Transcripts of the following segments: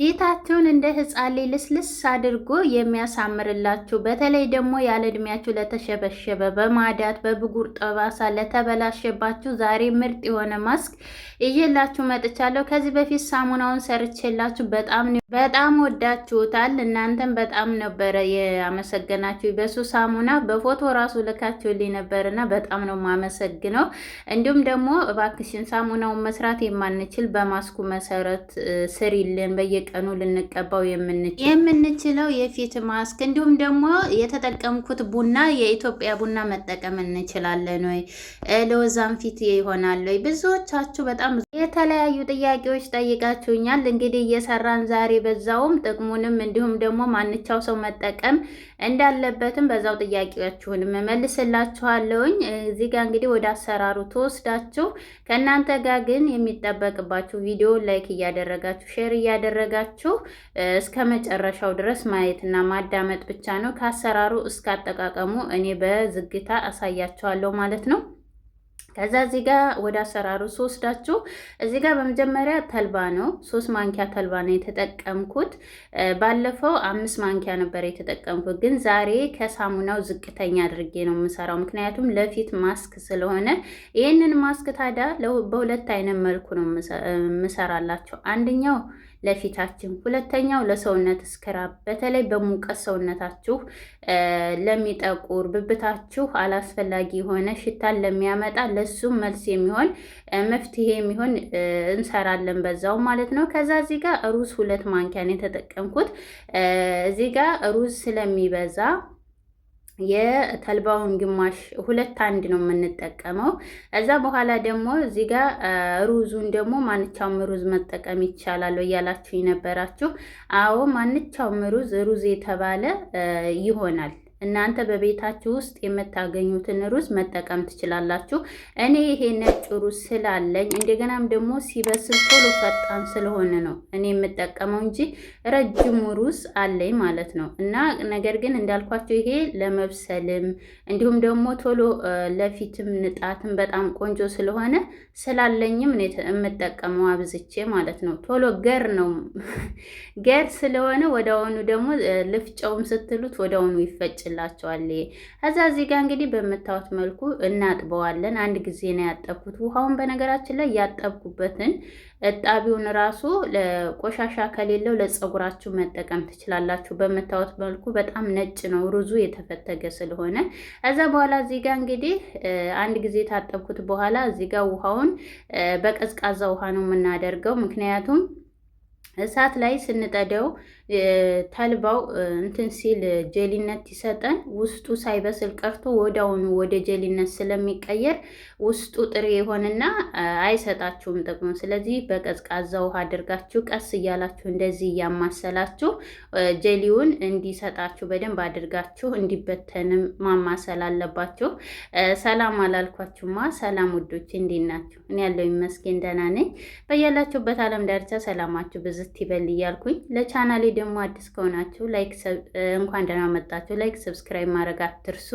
ፊታችሁን እንደ ህፃን ልስልስ አድርጎ የሚያሳምርላችሁ በተለይ ደግሞ ያለ እድሜያችሁ ለተሸበሸበ በማዳት በብጉር ጠባሳ ለተበላሸባችሁ ዛሬ ምርጥ የሆነ ማስክ ይዤላችሁ መጥቻለሁ። ከዚህ በፊት ሳሙናውን ሰርቼላችሁ በጣም ወዳችሁታል። እናንተም በጣም ነበረ ያመሰገናችሁ። በሱ ሳሙና በፎቶ ራሱ ልካችሁልኝ ነበርና በጣም ነው የማመሰግነው። እንዲሁም ደግሞ እባክሽን ሳሙናውን መስራት የማንችል በማስኩ መሰረት ስሪልን ቀኑ ልንቀባው የምንችለው የፊት ማስክ እንዲሁም ደግሞ የተጠቀምኩት ቡና የኢትዮጵያ ቡና መጠቀም እንችላለን ወይ? ለወዛም ፊት ይሆናል ወይ? ብዙዎቻችሁ በጣም የተለያዩ ጥያቄዎች ጠይቃችሁኛል። እንግዲህ እየሰራን ዛሬ በዛውም ጥቅሙንም እንዲሁም ደግሞ ማንቻው ሰው መጠቀም እንዳለበትም በዛው ጥያቄያችሁን መልስላችኋለሁኝ። እዚህ ጋር እንግዲህ ወደ አሰራሩ ተወስዳችሁ ከእናንተ ጋር ግን የሚጠበቅባችሁ ቪዲዮ ላይክ እያደረጋችሁ ሼር እያደረጋችሁ እስከ መጨረሻው ድረስ ማየትና ማዳመጥ ብቻ ነው። ከአሰራሩ እስከ አጠቃቀሙ እኔ በዝግታ አሳያችኋለሁ ማለት ነው። ከዛ እዚህ ጋር ወደ አሰራሩ ስወስዳችሁ እዚህ ጋር በመጀመሪያ ተልባ ነው። 3 ማንኪያ ተልባ ነው የተጠቀምኩት። ባለፈው 5 ማንኪያ ነበር የተጠቀምኩት፣ ግን ዛሬ ከሳሙናው ዝቅተኛ አድርጌ ነው የምሰራው። ምክንያቱም ለፊት ማስክ ስለሆነ ይህንን ማስክ ታዲያ በሁለት አይነት መልኩ ነው የምሰራላቸው። አንደኛው ለፊታችን፣ ሁለተኛው ለሰውነት ስክራብ። በተለይ በሙቀት ሰውነታችሁ ለሚጠቁር ብብታችሁ አላስፈላጊ የሆነ ሽታን ለሚያመጣ ለሱም መልስ የሚሆን መፍትሄ የሚሆን እንሰራለን በዛው ማለት ነው። ከዛ እዚህ ጋር ሩዝ 2 ማንኪያ ነው የተጠቀምኩት። እዚህ ጋር ሩዝ ስለሚበዛ የተልባውን ግማሽ 2:1 ነው የምንጠቀመው። እዛ በኋላ ደግሞ እዚህ ጋር ሩዙን ደግሞ ማንቻውም ሩዝ መጠቀም ይቻላል እያላችሁ የነበራችሁ፣ አዎ ማንቻውም ሩዝ የተባለ ይሆናል። እናንተ በቤታችሁ ውስጥ የምታገኙትን ሩዝ መጠቀም ትችላላችሁ። እኔ ይሄ ነጭ ሩዝ ስላለኝ እንደገናም ደግሞ ሲበስል ቶሎ ፈጣን ስለሆነ ነው እኔ የምጠቀመው እንጂ ረጅሙ ሩዝ አለኝ ማለት ነው። እና ነገር ግን እንዳልኳችሁ ይሄ ለመብሰልም እንዲሁም ደግሞ ቶሎ ለፊትም ንጣትም በጣም ቆንጆ ስለሆነ ስላለኝም የምጠቀመው አብዝቼ ማለት ነው። ቶሎ ገር ነው ገር ስለሆነ ወዲያውኑ ደግሞ ልፍጨውም ስትሉት ወዲያውኑ ይፈጭላል ላችኋል። ከዛ እዚህ ጋር እንግዲህ በምታዩት መልኩ እናጥበዋለን። አንድ ጊዜ ነው ያጠብኩት። ውሃውን በነገራችን ላይ ያጠብኩበትን እጣቢውን ራሱ ለቆሻሻ ከሌለው ለፀጉራችሁ መጠቀም ትችላላችሁ። በምታዩት መልኩ በጣም ነጭ ነው ሩዙ የተፈተገ ስለሆነ። ከዛ በኋላ እዚህ ጋር እንግዲህ አንድ ጊዜ ታጠብኩት በኋላ እዚህ ጋር ውሃውን በቀዝቃዛ ውሃ ነው የምናደርገው። ምክንያቱም እሳት ላይ ስንጠደው ተልባው እንትን ሲል ጀሊነት ይሰጠን ውስጡ ሳይበስል ቀርቶ ወዳውኑ ወደ ጀሊነት ስለሚቀየር ውስጡ ጥሬ የሆነና አይሰጣችሁም ጥቅሙ። ስለዚህ በቀዝቃዛ ውሃ አድርጋችሁ ቀስ እያላችሁ እንደዚህ እያማሰላችሁ ጀሊውን እንዲሰጣችሁ በደንብ አድርጋችሁ እንዲበተንም ማማሰል አለባችሁ። ሰላም አላልኳችሁማ። ሰላም ውዶች እንዴት ናችሁ? እኔ ያለው ይመስገን ደህና ነኝ። በያላችሁበት ዓለም ዳርቻ ሰላማችሁ ብዝት ይበል እያልኩኝ ለቻናሌ ደግሞ አዲስ ከሆናችሁ ላይክ እንኳን ደህና መጣችሁ። ላይክ ሰብስክራይብ ማድረግ አትርሱ።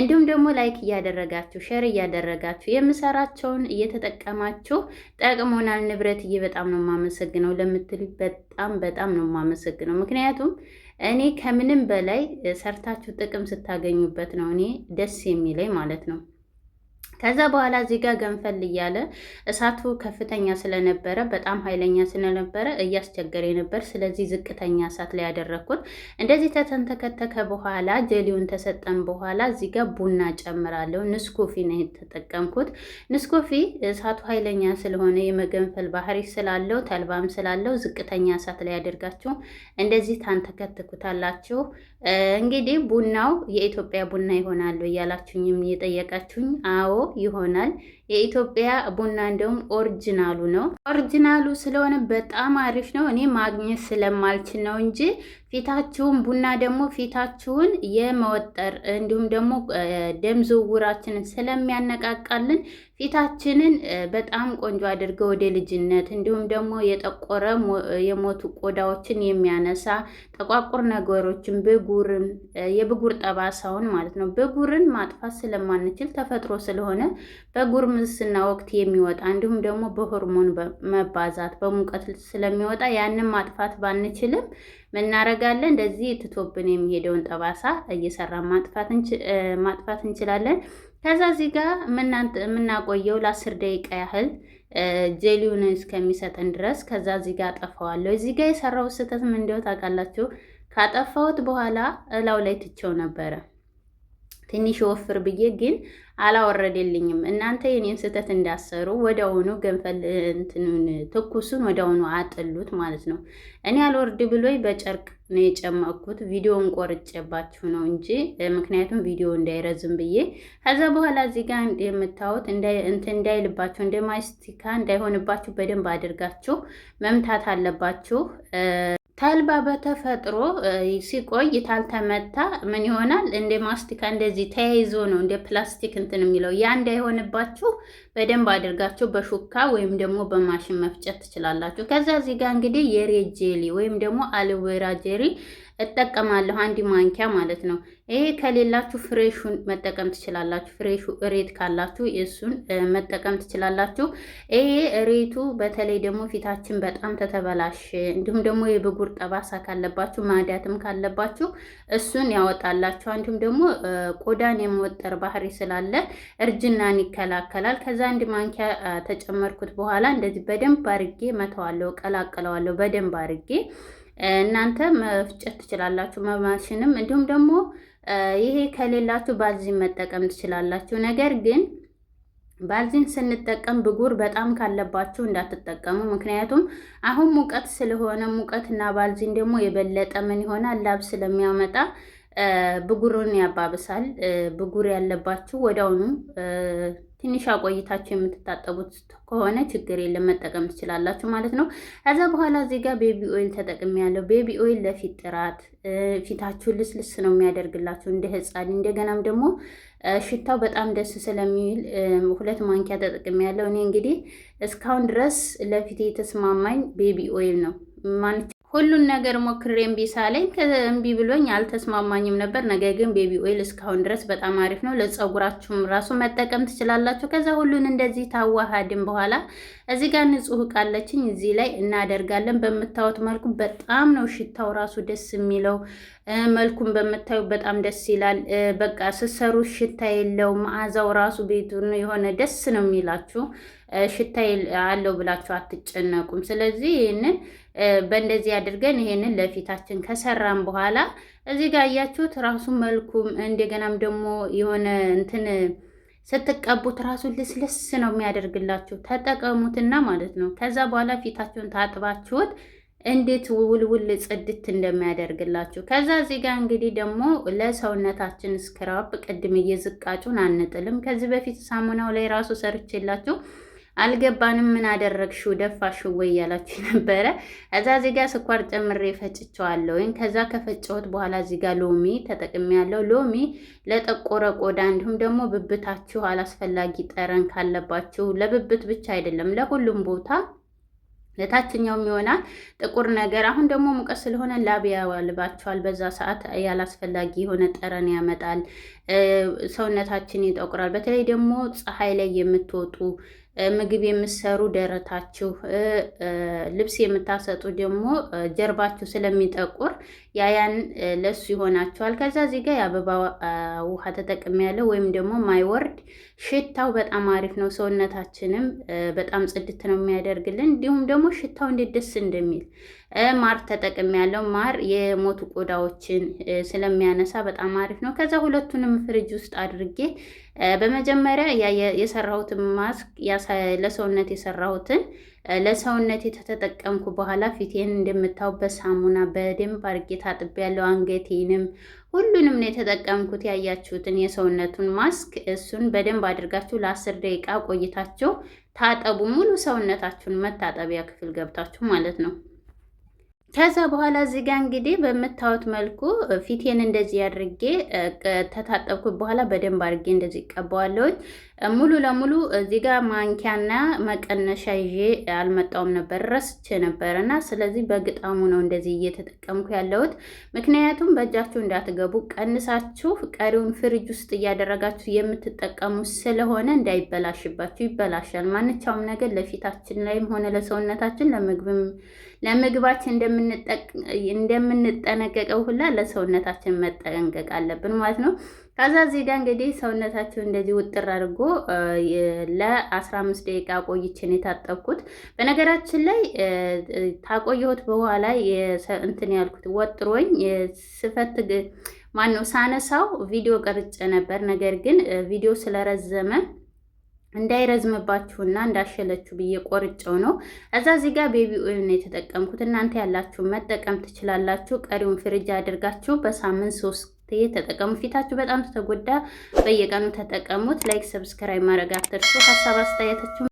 እንዲሁም ደግሞ ላይክ እያደረጋችሁ ሼር እያደረጋችሁ የምሰራቸውን እየተጠቀማችሁ ጠቅሞናል ንብረትዬ በጣም ነው የማመሰግነው ለምትሉ በጣም ነው የማመሰግነው። ምክንያቱም እኔ ከምንም በላይ ሰርታችሁ ጥቅም ስታገኙበት ነው እኔ ደስ የሚለኝ ማለት ነው። ከዛ በኋላ እዚህ ጋር ገንፈል እያለ እሳቱ ከፍተኛ ስለነበረ በጣም ኃይለኛ ስለነበረ እያስቸገረ ነበር። ስለዚህ ዝቅተኛ እሳት ላይ ያደረኩት። እንደዚህ ተተንተከተከ በኋላ ጀሊውን ተሰጠን በኋላ እዚህ ጋር ቡና ጨምራለሁ። ንስኮፊ ነው የተጠቀምኩት። ንስኮፊ እሳቱ ኃይለኛ ስለሆነ የመገንፈል ባህሪ ስላለው ተልባም ስላለው ዝቅተኛ እሳት ላይ ያደርጋችሁ እንደዚህ ታንተከትኩታላችሁ። እንግዲህ ቡናው የኢትዮጵያ ቡና ይሆናል እያላችሁኝም እየጠየቃችሁኝ፣ አዎ ይሆናል። የኢትዮጵያ ቡና እንደውም ኦሪጂናሉ ነው። ኦሪጂናሉ ስለሆነ በጣም አሪፍ ነው። እኔ ማግኘት ስለማልችል ነው እንጂ ፊታችሁን ቡና ደግሞ ፊታችሁን የመወጠር እንዲሁም ደግሞ ደም ዝውውራችንን ስለሚያነቃቃልን ፊታችንን በጣም ቆንጆ አድርገው ወደ ልጅነት እንዲሁም ደግሞ የጠቆረ የሞቱ ቆዳዎችን የሚያነሳ ጠቋቁር ነገሮችን ብጉርን፣ የብጉር ጠባሳውን ማለት ነው። ብጉርን ማጥፋት ስለማንችል ተፈጥሮ ስለሆነ በጉርምስና ወቅት የሚወጣ እንዲሁም ደግሞ በሆርሞን መባዛት በሙቀት ስለሚወጣ ያንን ማጥፋት ባንችልም ምናረጋለን እንደዚህ ትቶብን የሚሄደውን ጠባሳ እየሰራን ማጥፋት እንችላለን። ከዛ እዚህ ጋር የምናቆየው ለ10 ደቂቃ ያህል ጄሊውን እስከሚሰጠን ድረስ። ከዛ እዚህ ጋር አጠፋዋለሁ። እዚህ ጋር የሰራው ስህተት ምን እንደው ታውቃላችሁ? ካጠፋሁት በኋላ እላው ላይ ትቼው ነበረ ትንሽ ወፍር ብዬ ግን አላወረደልኝም። እናንተ የኔን ስህተት እንዳሰሩ ወዲያውኑ ገንፈል እንትኑን ትኩሱን ወዲያውኑ አጥሉት ማለት ነው። እኔ አልወርድ ብሎኝ በጨርቅ ነው የጨመቅኩት። ቪዲዮን ቆርጬባችሁ ነው እንጂ ምክንያቱም ቪዲዮ እንዳይረዝም ብዬ። ከዛ በኋላ እዚህ ጋር የምታዩት እንትን እንዳይልባችሁ እንደ ማስቲካ እንዳይሆንባችሁ በደንብ አድርጋችሁ መምታት አለባችሁ። ተልባ በተፈጥሮ ሲቆይ ታልተመታ ምን ይሆናል? እንደ ማስቲካ እንደዚህ ተያይዞ ነው እንደ ፕላስቲክ እንትን የሚለው። ያ እንዳይሆንባችሁ በደንብ አድርጋችሁ በሹካ ወይም ደግሞ በማሽን መፍጨት ትችላላችሁ። ከዛ እዚህ ጋር እንግዲህ የሬት ጄሊ ወይም ደግሞ አሎቬራ ጄሊ እጠቀማለሁ 1 ማንኪያ ማለት ነው። ይሄ ከሌላችሁ ፍሬሹን መጠቀም ትችላላችሁ። ፍሬሹ ሬት ካላችሁ እሱን መጠቀም ትችላላችሁ። ይሄ ሬቱ በተለይ ደግሞ ፊታችን በጣም ተተበላሸ እንዲሁም ደግሞ የብጉር ጠባሳ ካለባችሁ ማዳትም ካለባችሁ እሱን ያወጣላችሁ። እንዲሁም ደግሞ ቆዳን የመወጠር ባህሪ ስላለ እርጅናን ይከላከላል። ከዛ 1 ማንኪያ ተጨመርኩት በኋላ እንደዚህ በደንብ አርጌ መተዋለሁ፣ ቀላቅለዋለሁ በደንብ አርጌ። እናንተ መፍጨት ትችላላችሁ በማሽንም። እንዲሁም ደግሞ ይሄ ከሌላችሁ ባልዚን መጠቀም ትችላላችሁ። ነገር ግን ባልዚን ስንጠቀም ብጉር በጣም ካለባችሁ እንዳትጠቀሙ። ምክንያቱም አሁን ሙቀት ስለሆነ ሙቀትና ባልዚን ደግሞ የበለጠ ምን ይሆናል ላብ ስለሚያመጣ ብጉሩን ያባብሳል። ብጉር ያለባችሁ ወዲያውኑ ትንሽ አቆይታችሁ የምትታጠቡት ከሆነ ችግር የለም መጠቀም ትችላላችሁ ማለት ነው። ከዛ በኋላ እዚህ ጋር ቤቢ ኦይል ተጠቅሜያለሁ። ቤቢ ኦይል ለፊት ጥራት ፊታችሁ ልስልስ ነው የሚያደርግላችሁ እንደ ህፃን። እንደገናም ደግሞ ሽታው በጣም ደስ ስለሚል 2 ማንኪያ ተጠቅሜያለሁ። እኔ እንግዲህ እስካሁን ድረስ ለፊቴ የተስማማኝ ቤቢ ኦይል ነው። ሁሉን ነገር ሞክሬ እምቢ ሳለኝ እምቢ ብሎኝ አልተስማማኝም ነበር። ነገር ግን ቤቢ ኦይል እስካሁን ድረስ በጣም አሪፍ ነው። ለፀጉራችሁም ራሱ መጠቀም ትችላላችሁ። ከዛ ሁሉን እንደዚህ ታዋሃድን በኋላ እዚህ ጋር ንጹህ ቃለችኝ እዚህ ላይ እናደርጋለን። በምታዩት መልኩ በጣም ነው ሽታው ራሱ ደስ የሚለው። መልኩን በምታዩ በጣም ደስ ይላል። በቃ ስትሰሩ ሽታ የለው መዓዛው ራሱ ቤቱን የሆነ ደስ ነው የሚላችሁ። ሽታ አለው ብላችሁ አትጨነቁም። ስለዚህ ይህንን በእንደዚህ አድርገን ይሄንን ለፊታችን ከሰራን በኋላ እዚህ ጋር እያችሁት ራሱ መልኩም እንደገናም ደግሞ የሆነ እንትን ስትቀቡት ራሱ ልስልስ ነው የሚያደርግላችሁ። ተጠቀሙትና ማለት ነው። ከዛ በኋላ ፊታችሁን ታጥባችሁት እንዴት ውልውል ጽድት እንደሚያደርግላችሁ። ከዛ እዚህ ጋር እንግዲህ ደግሞ ለሰውነታችን ስክራፕ ቅድም እየዝቃጩን አንጥልም። ከዚህ በፊት ሳሙናው ላይ ራሱ ሰርቼላችሁ አልገባንም ምን አደረግሽው ደፋሽው ወይ ያላችሁ ነበረ። እዛ እዚህ ጋር ስኳር ጨምሬ ፈጭቸዋለሁ። ከዛ ከፈጨሁት በኋላ እዚህ ጋር ሎሚ ተጠቅሜያለሁ። ሎሚ ለጠቆረ ቆዳ እንዲሁም ደግሞ ብብታችሁ አላስፈላጊ ጠረን ካለባችሁ ለብብት ብቻ አይደለም ለሁሉም ቦታ ለታችኛውም ይሆናል ጥቁር ነገር። አሁን ደግሞ ሙቀት ስለሆነ ላብ ያልባችኋል። በዛ ሰዓት ያላስፈላጊ የሆነ ጠረን ያመጣል፣ ሰውነታችን ይጠቁራል። በተለይ ደግሞ ፀሐይ ላይ የምትወጡ ምግብ የምትሰሩ ደረታችሁ፣ ልብስ የምታሰጡ ደግሞ ጀርባችሁ ስለሚጠቁር ያን ለሱ ይሆናችኋል። ከዛ እዚህ ጋር የአበባ ውሃ ተጠቅሜያለሁ ወይም ደግሞ ማይወርድ። ሽታው በጣም አሪፍ ነው። ሰውነታችንም በጣም ጽድት ነው የሚያደርግልን። እንዲሁም ደግሞ ሽታው እንዴት ደስ እንደሚል ማር ተጠቅሜያለሁ። ማር የሞቱ ቆዳዎችን ስለሚያነሳ በጣም አሪፍ ነው። ከዛ ሁለቱንም ፍሪጅ ውስጥ አድርጌ በመጀመሪያ የሰራሁትን ማስክ ለሰውነት የሰራሁትን ለሰውነት የተጠቀምኩ በኋላ ፊቴን እንደምታው በሳሙና በደንብ አድርጌ ታጥቤያለሁ። አንገቴንም ሁሉንም ነው የተጠቀምኩት። ያያችሁትን የሰውነቱን ማስክ እሱን በደንብ አድርጋችሁ ለ10 ደቂቃ ቆይታችሁ ታጠቡ። ሙሉ ሰውነታችሁን መታጠቢያ ክፍል ገብታችሁ ማለት ነው። ከዛ በኋላ እዚህ ጋር እንግዲህ በምታዩት መልኩ ፊቴን እንደዚህ አድርጌ ተታጠብኩት በኋላ በደንብ አድርጌ እንደዚህ ቀባዋለሁኝ። ሙሉ ለሙሉ እዚህ ጋር ማንኪያና መቀነሻ ይዤ አልመጣውም ነበር፣ ረስቼ ነበር እና ስለዚህ በግጣሙ ነው እንደዚህ እየተጠቀምኩ ያለሁት። ምክንያቱም በእጃችሁ እንዳትገቡ ቀንሳችሁ ቀሪውን ፍሪጅ ውስጥ እያደረጋችሁ የምትጠቀሙ ስለሆነ እንዳይበላሽባችሁ። ይበላሻል። ማንኛውም ነገር ለፊታችን ላይም ሆነ ለሰውነታችን ለምግባችን እንደምንጠነቀቀው ሁላ ለሰውነታችን መጠንቀቅ አለብን ማለት ነው። ከዛ እዚህ ጋር እንግዲህ ሰውነታችሁ እንደዚህ ውጥር አድርጎ ለ15 ደቂቃ ቆይችን የታጠብኩት። በነገራችን ላይ ታቆየሁት በኋላ እንትን ያልኩት ወጥሮኝ ስፈትግ ማነው ሳነሳው ቪዲዮ ቀርጬ ነበር። ነገር ግን ቪዲዮ ስለረዘመ እንዳይረዝምባችሁና እንዳሸለችሁ ብዬ ቆርጨው ነው። እዚህ ጋር ቤቢ ኦይል ነው የተጠቀምኩት። እናንተ ያላችሁ መጠቀም ትችላላችሁ። ቀሪውን ፍሪጅ አድርጋችሁ በሳምንት 3 ተጠቀሙ። ፊታችሁ በጣም ተጎዳ፣ በየቀኑ ተጠቀሙት። ላይክ፣ ሰብስክራይብ ማድረግ አትርሱ። ሀሳብ አስተያየታችሁ